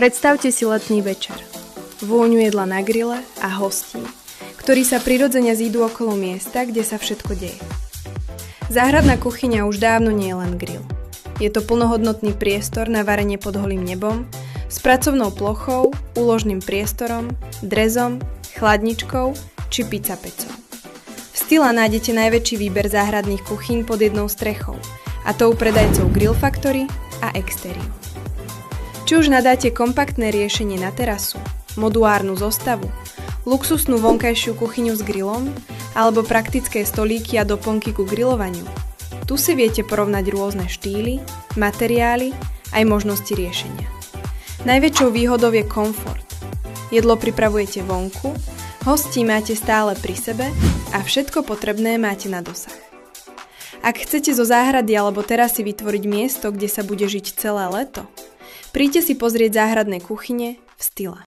Predstavte si letný večer. Vôňu jedla na grille a hostí, ktorí sa prirodzene zídu okolo miesta, kde sa všetko deje. Záhradná kuchyňa už dávno nie je len grill. Je to plnohodnotný priestor na varenie pod holým nebom, s pracovnou plochou, úložným priestorom, drezom, chladničkou či pizzapecou. V Styla nájdete najväčší výber záhradných kuchyň pod jednou strechou, a to u predajcov Grill Factory a Exterior. Či už nadáte kompaktné riešenie na terasu, modulárnu zostavu, luxusnú vonkajšiu kuchyňu s grillom alebo praktické stolíky a doplnky ku grillovaniu, tu si viete porovnať rôzne štýly, materiály aj možnosti riešenia. Najväčšou výhodou je komfort. Jedlo pripravujete vonku, hostí máte stále pri sebe a všetko potrebné máte na dosah. Ak chcete zo záhrady alebo terasy vytvoriť miesto, kde sa bude žiť celé leto, príďte si pozrieť záhradné kuchyne v Style.